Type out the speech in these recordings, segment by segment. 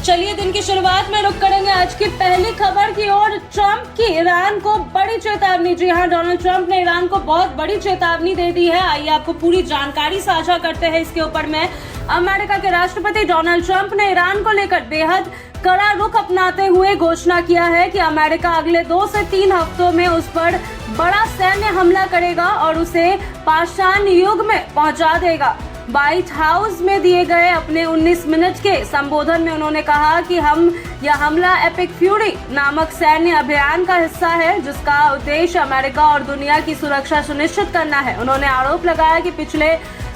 चलिए दिन की शुरुआत में रुक करेंगे आज की पहली खबर की ओर। ट्रंप की ईरान को बड़ी चेतावनी। जी हां, डोनाल्ड ट्रंप ने ईरान को बहुत बड़ी चेतावनी दे दी है। आइए आपको पूरी जानकारी साझा करते हैं इसके ऊपर में। अमेरिका के राष्ट्रपति डोनाल्ड ट्रंप ने ईरान को लेकर बेहद कड़ा रुख अपनाते हुए घोषणा किया है कि अमेरिका अगले 2 से 3 हफ्तों में उस पर बड़ा सैन्य हमला करेगा और उसे पाषाण युग में पहुंचा देगा। व्हाइट हाउस में दिए गए अपने 19 मिनट के संबोधन में उन्होंने कहा कि यह हमला एपिक फ्यूरी नामक सैन्य अभियान का हिस्सा है, जिसका उद्देश्य अमेरिका और दुनिया की सुरक्षा सुनिश्चित करना है। उन्होंने आरोप लगाया कि पिछले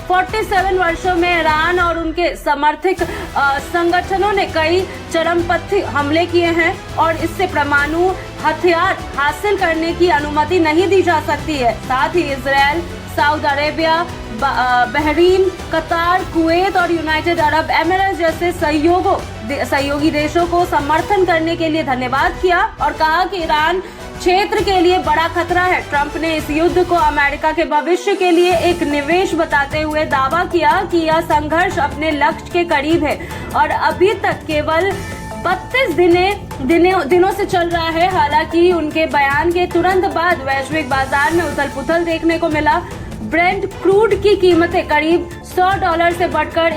47 वर्षों में ईरान और उनके समर्थित संगठनों ने कई चरमपंथी हमले किए हैं और इससे परमाणु हथियार हासिल करने की अनुमति नहीं दी जा सकती है। साथ ही इजराइल, सऊदी अरेबिया, बहरीन, कतार, कुवैत और यूनाइटेड अरब अमीरात जैसे सहयोगी देशों को समर्थन करने के लिए धन्यवाद किया और कहा कि ईरान क्षेत्र के लिए बड़ा खतरा है। ट्रंप ने इस युद्ध को अमेरिका के भविष्य के लिए एक निवेश बताते हुए दावा किया कि यह संघर्ष अपने लक्ष्य के करीब है और अभी तक केवल 32 दिनों से चल रहा है। हालांकि उनके बयान के तुरंत बाद वैश्विक बाजार में उथल पुथल देखने को मिला। ब्रेंट क्रूड की कीमतें करीब $100 से बढ़कर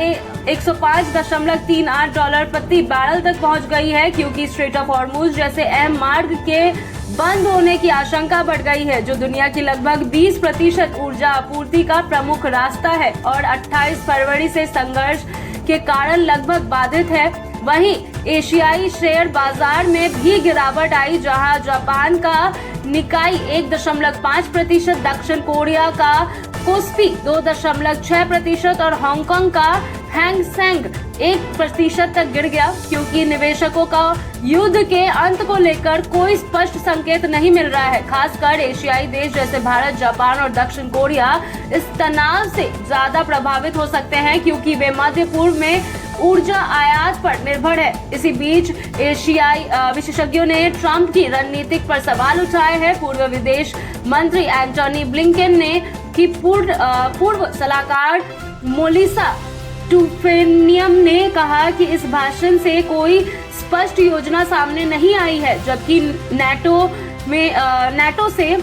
$105.38 प्रति बैरल तक पहुंच गई है, क्योंकि स्ट्रेट ऑफ हॉर्मुज जैसे अहम मार्ग के बंद होने की आशंका बढ़ गई है, जो दुनिया की लगभग 20% ऊर्जा आपूर्ति का प्रमुख रास्ता है और 28 फरवरी से संघर्ष के कारण लगभग बाधित है। वहीं एशियाई शेयर बाजार में भी गिरावट आई, जहां जापान का निकाई 1.5%, दक्षिण कोरिया का कोस्पी 2.6% और हांगकांग का हैंग सेंग 1% तक गिर गया, क्योंकि निवेशकों का युद्ध के अंत को लेकर कोई स्पष्ट संकेत नहीं मिल रहा है। खासकर एशियाई देश जैसे भारत, जापान और दक्षिण कोरिया इस तनाव से ज्यादा प्रभावित हो सकते हैं, क्योंकि वे मध्य पूर्व में ऊर्जा आयात पर निर्भर है। इसी बीच एशियाई विशेषज्ञों ने ट्रंप की रणनीति पर सवाल उठाए हैं। पूर्व विदेश मंत्री एंटोनी ब्लिंकन ने की पूर्व सलाहकार मोलिसा टूफेनियम ने कहा कि इस भाषण से कोई स्पष्ट योजना सामने नहीं आई है, जबकि नाटो से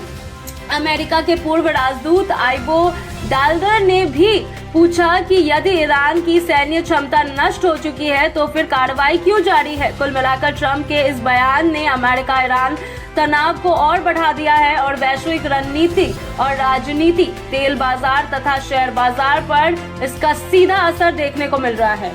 अमेरिका के पूर्व राजदूत आइवो डाल्डर ने भी पूछा कि यदि ईरान की सैन्य क्षमता नष्ट हो चुकी है तो फिर कार्रवाई क्यों जारी है। कुल मिलाकर ट्रंप के इस बयान ने अमेरिका ईरान तनाव को और बढ़ा दिया है और वैश्विक रणनीति और राजनीति, तेल बाजार तथा शेयर बाजार पर इसका सीधा असर देखने को मिल रहा है।